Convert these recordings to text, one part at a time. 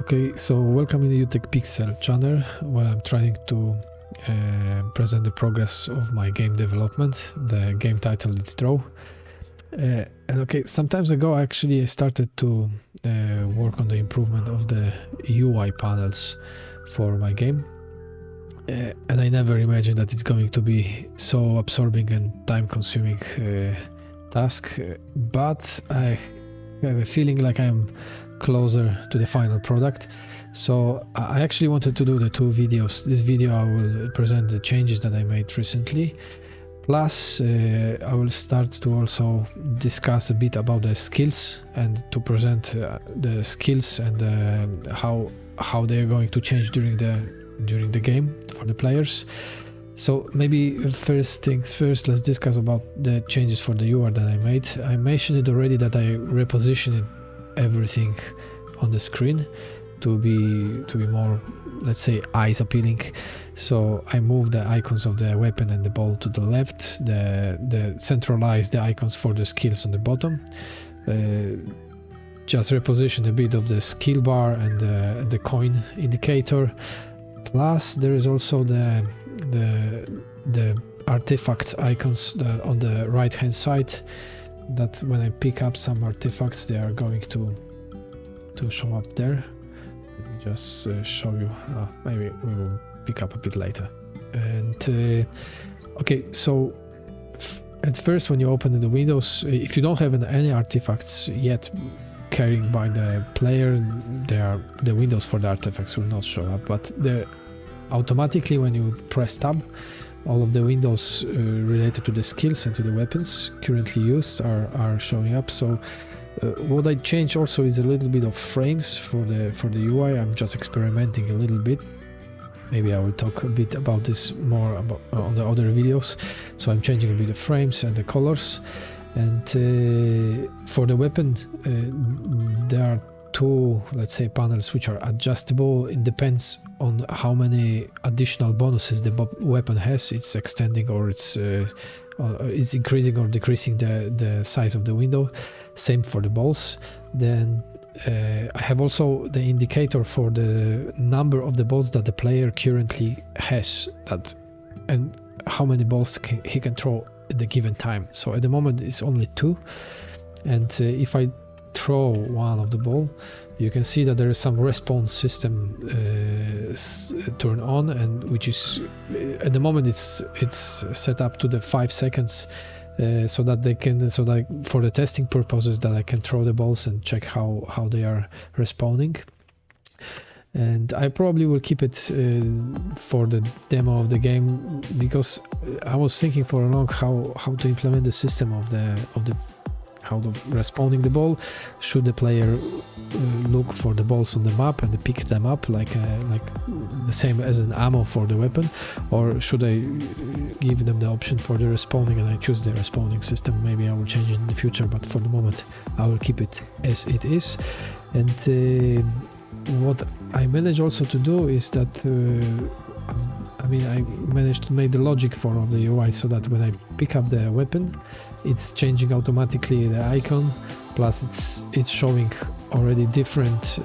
Okay, so welcome in the UTech Pixel channel, where I'm trying to present the progress of my game development. The game title is Draw. And okay, some times ago actually I started to work on the improvement of the UI panels for my game. And I never imagined that it's going to be so absorbing and time-consuming task, but I have a feeling like I'm closer to the final product. So I actually wanted to do the two videos. This video I will present the changes that I made recently, plus I will start to also discuss a bit about the skills and to present the skills and how they are going to change during the game for the players. So maybe first things first, let's discuss about the changes for the UI that I made. I mentioned it already that I repositioned everything on the screen to be more, let's say, eyes appealing. So I moved the icons of the weapon and the ball to the left, the centralized the icons for the skills on the bottom, just repositioned a bit of the skill bar and the coin indicator. Plus there is also the artifacts icons on the right hand side, that when I pick up some artifacts they are going to show up there. Let me just show you. Maybe we will pick up a bit later. And okay, so at first when you open the windows, if you don't have any artifacts yet carried by the player, the windows for the artifacts will not show up, but automatically when you press tab, all of the windows related to the skills and to the weapons currently used are showing up. So what I changed also is a little bit of frames for the UI. I'm just experimenting a little bit. Maybe I will talk a bit about this more on the other videos. So I'm changing a bit of frames and the colors. And for the weapon, there are two, let's say, panels which are adjustable. It depends on how many additional bonuses the weapon has. It's extending or it's increasing or decreasing the size of the window. Same for the balls. Then I have also the indicator for the number of the balls that the player currently has, and how many balls he can throw at the given time. So at the moment it's only 2, and if I throw one of the ball, you can see that there is some response system turn on, and which is at the moment it's set up to the 5 seconds, so that for the testing purposes that I can throw the balls and check how they are responding. And I probably will keep it for the demo of the game, because I was thinking for a long how to implement the system of how to responding the ball. Should the player look for the balls on the map and pick them up like the same as an ammo for the weapon, or should I give them the option for the responding and I choose the responding system? Maybe I will change it in the future, but for the moment I will keep it as it is. And what I managed also to do is that I managed to make the logic of the UI so that when I pick up the weapon, it's changing automatically the icon, plus it's showing already different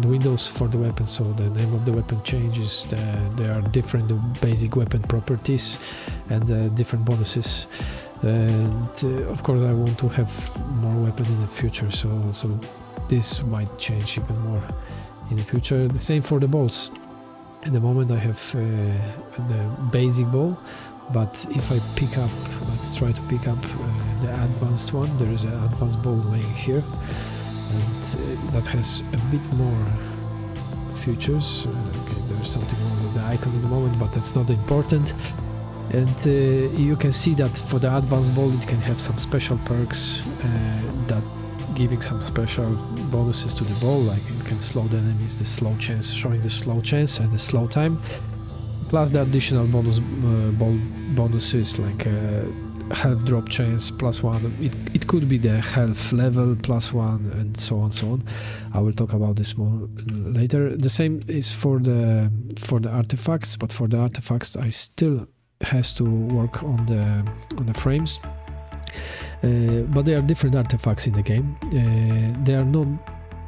windows for the weapon. So the name of the weapon changes, there are different basic weapon properties and different bonuses. And of course I want to have more weapon in the future, so this might change even more in the future. The same for the balls. At the moment I have the basic ball, but if I pick up, let's try to pick up the advanced one. There is an advanced ball laying here, and that has a bit more features. Okay, there is something wrong with the icon at the moment, but that's not important. And you can see that for the advanced ball it can have some special perks that giving some special bonuses to the ball, like it can slow the enemies, the slow chance, showing the slow chance and the slow time, plus the additional bonuses like health drop chance +1. It could be the health level +1, and so on. I will talk about this more later. The same is for the artifacts, but for the artifacts I still has to work on the frames. But there are different artifacts in the game. They are not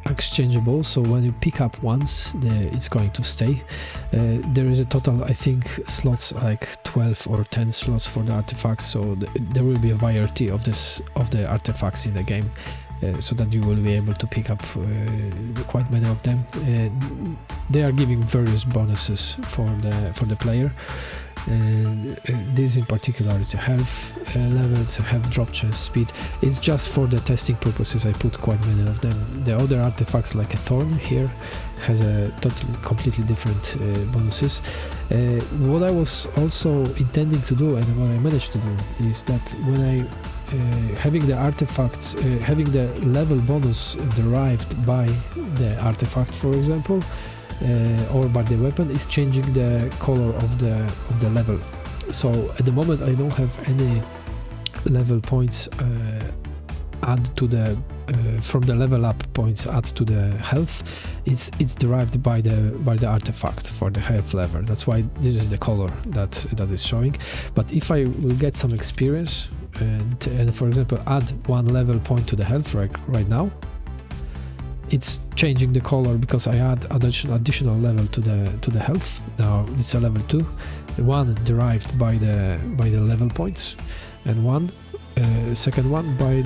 exchangeable, so when you pick up once, it's going to stay. There is a total, I think, slots like 12 or 10 slots for the artifacts, so there will be a variety of the artifacts in the game, so that you will be able to pick up quite many of them. They are giving various bonuses for the player. This in particular is a health level, it's a health drop chance, speed. It's just for the testing purposes I put quite many of them. The other artifacts like a thorn here has a completely different bonuses. What I was also intending to do, and what I managed to do, is that when I having the artifacts, having the level bonus derived by the artifact, for example, or by the weapon, is changing the color of the level. So at the moment I don't have any level points add to the from the level up points add to the health. It's derived by the artifact for the health level. That's why this is the color that is showing. But if I will get some experience and for example add 1 level point to the health right now, it's changing the color because I add additional level to the health. Now it's a level 2, one derived by the level points, and one second one by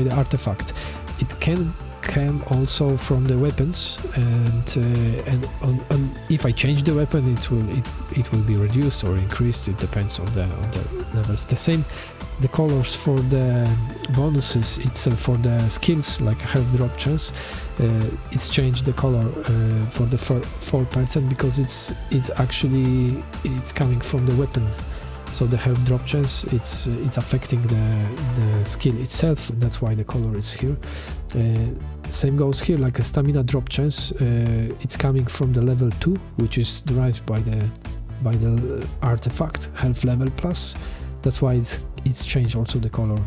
the artifact. It can also from the weapons, and if I change the weapon, it will be reduced or increased. It depends on the levels. The same. The colors for the bonuses itself, for the skills like health drop chance, it's changed the color for the 4% because it's coming from the weapon. So the health drop chance, it's affecting the skill itself, and that's why the color is here. Same goes here, like a stamina drop chance. It's coming from the level 2, which is derived by the artifact health level plus. That's why it's changed also the color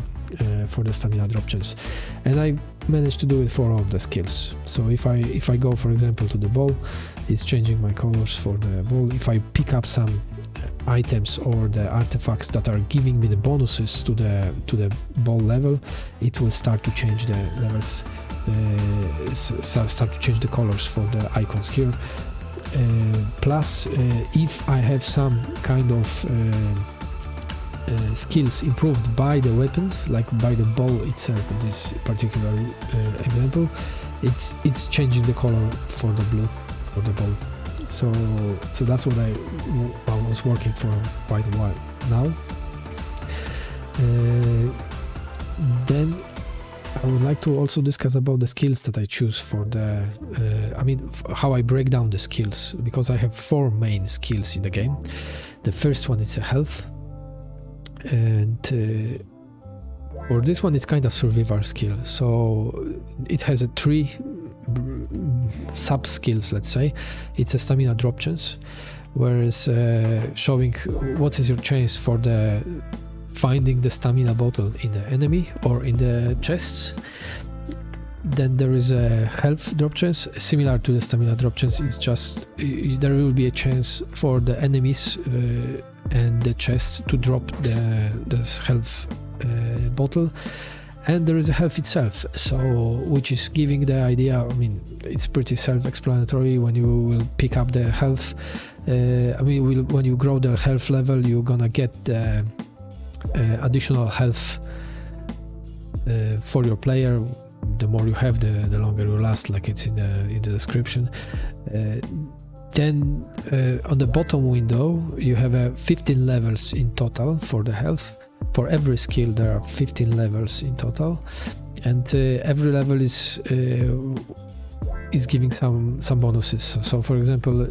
for the stamina drop chance, and I managed to do it for all the skills. So if I go, for example, to the bow, it's changing my colors for the bow. If I pick up some items or the artifacts that are giving me the bonuses to the bow level, it will start to change the levels, start to change the colors for the icons here. Plus, if I have some kind of skills improved by the weapon, like by the bow itself in this particular example, it's changing the color for the blue for the bow. So that's what I was working for quite a while now. Then I would like to also discuss about the skills that I choose for the how I break down the skills, because I have 4 main skills in the game. The first one is a health, and for this one it's kind of survivor skill, so it has a 3 sub skills, let's say. It's a stamina drop chance, whereas showing what is your chance for the finding the stamina bottle in the enemy or in the chests. Then there is a health drop chance, similar to the stamina drop chance. It's just there will be a chance for the enemies and the chest to drop the health bottle, and there is a health itself, so which is giving the idea. I mean, it's pretty self-explanatory. When you will pick up the health, when you grow the health level, you're gonna get the additional health for your player. The more you have, the longer you last, like it's in the description. Then on the bottom window you have 15 levels in total for the health. For every skill there are 15 levels in total, and every level is giving some bonuses. So for example,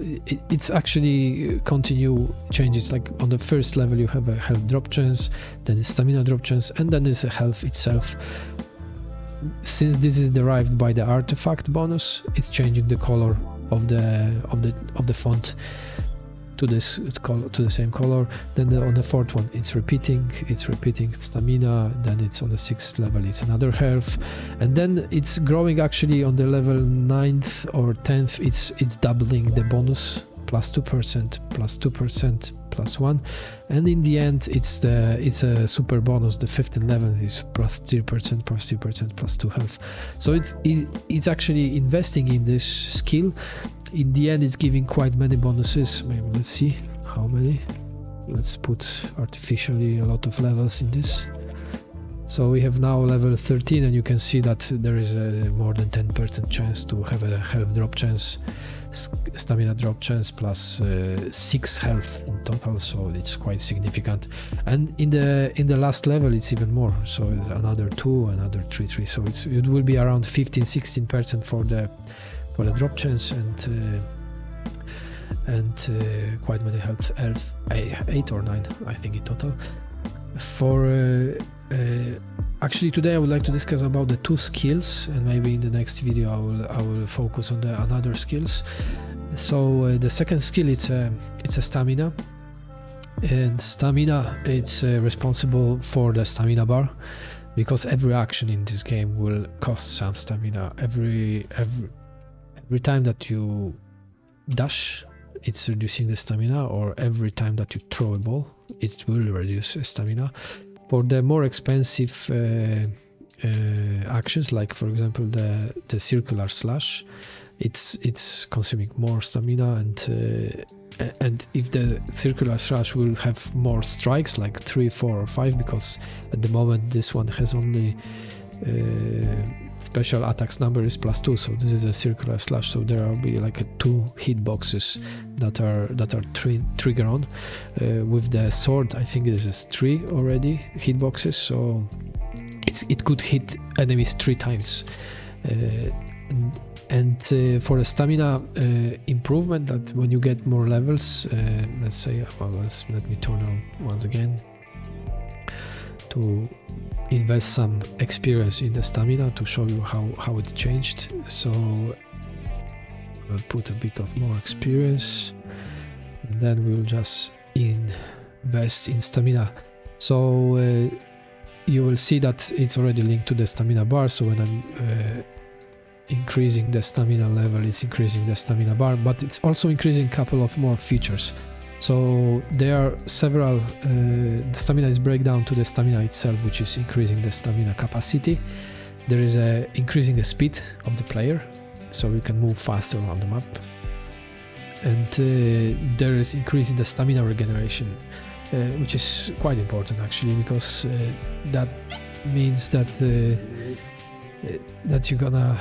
it's actually continue changes. Like on the first level you have a health drop chance, then a stamina drop chance, and then there's a health itself. Since this is derived by the artifact bonus, it's changing the color of the font to this color, to the same color. Then on the 4th one it's repeating stamina. Then it's on the 6th level it's another health, and then it's growing. Actually on the level 9th or 10th it's doubling the bonus plus 2%, plus 2%, plus 1, and in the end it's a super bonus. The 15th level is plus 3%, plus 2%, plus 2 health. So it's actually investing in this skill. In the end it's giving quite many bonuses. Maybe let's see how many. Let's put artificially a lot of levels in this. So we have now level 13, and you can see that there is a more than 10% chance to have a health drop chance, stamina drop chance, plus 6 health in total, so it's quite significant. And in the last level it's even more, so another 2, another 3, so it will be around 15-16% for the drop chance, and quite many health, 8 or 9 I think in total. For actually today I would like to discuss about the 2 skills, and maybe in the next video I will focus on the another skills. So the second skill, it's a stamina, and stamina, it's responsible for the stamina bar, because every action in this game will cost some stamina. Every time that you dash, it's reducing the stamina, or every time that you throw a ball, it will reduce stamina. For the more expensive actions, like for example the circular slash, it's consuming more stamina, and if the circular slash will have more strikes, like 3, 4 or 5, because at the moment this one has only special attacks number is plus 2, so this is a circular slash, so there will be like 2 hitboxes that are trigger on. With the sword I think it is 3 already hitboxes, so it could hit enemies 3 times. And for the stamina improvement, that when you get more levels, let's say, well, let me turn on once again to invest some experience in the stamina to show you how it changed. So I'll put a bit of more experience, and then we'll just invest in stamina. So you will see that it's already linked to the stamina bar. So when I'm increasing the stamina level, it's increasing the stamina bar, but it's also increasing a couple of more features. So there are several, the stamina is breakdown to the stamina itself, which is increasing the stamina capacity. There is increasing the speed of the player, so you can move faster on the map. And there is increasing the stamina regeneration, which is quite important actually, because that means that you're gonna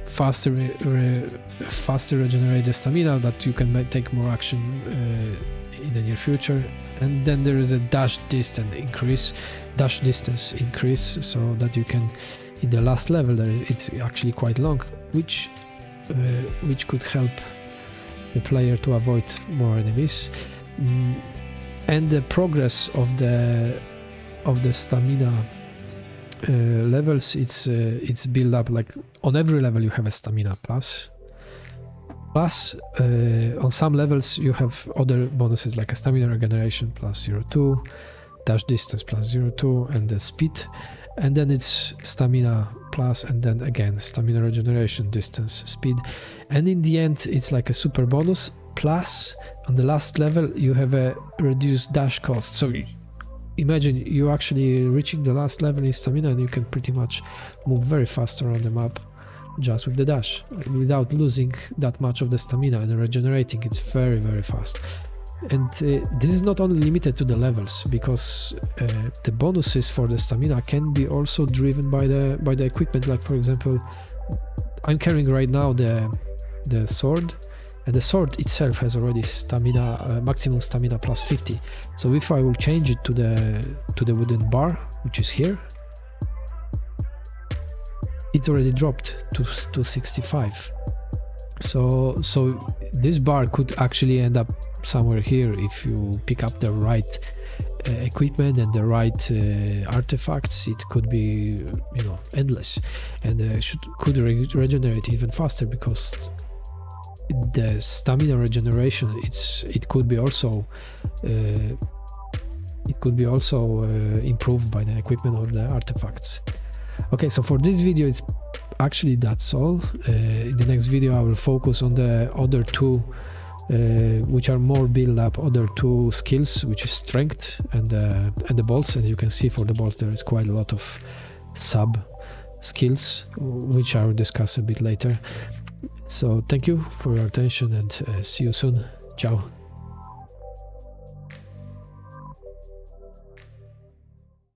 faster regenerate the stamina, that you can take more action in the near future. And then there is a dash distance increase, so that you can, in the last level it's actually quite long, which could help the player to avoid more enemies. And the progress of the stamina levels, it's built up, like on every level you have a stamina plus on some levels you have other bonuses, like a stamina regeneration plus 0.2, dash distance plus 0.2, and the speed, and then it's stamina plus, and then again stamina regeneration, distance, speed, and in the end it's like a super bonus. Plus on the last level you have a reduced dash cost, so imagine you actually reaching the last level in stamina, and you can pretty much move very fast around the map just with the dash, without losing that much of the stamina, and regenerating it's very, very fast. And this is not only limited to the levels, because the bonuses for the stamina can be also driven by the equipment. Like for example, I'm carrying right now the sword, and the sword itself has already stamina, maximum stamina plus 50. So if I will change it to the wooden bar, which is here, it already dropped to 65. So this bar could actually end up somewhere here if you pick up the right equipment and the right artifacts. It could be, endless, and could regenerate even faster, because the stamina regeneration, it could be also improved by the equipment or the artifacts. Okay, so for this video it's actually that's all. In the next video I will focus on the other two which are more build up other two skills, which is strength and the bolts. And you can see for the bolts there is quite a lot of sub skills, which I will discuss a bit later. So thank you for your attention, and see you soon. Ciao.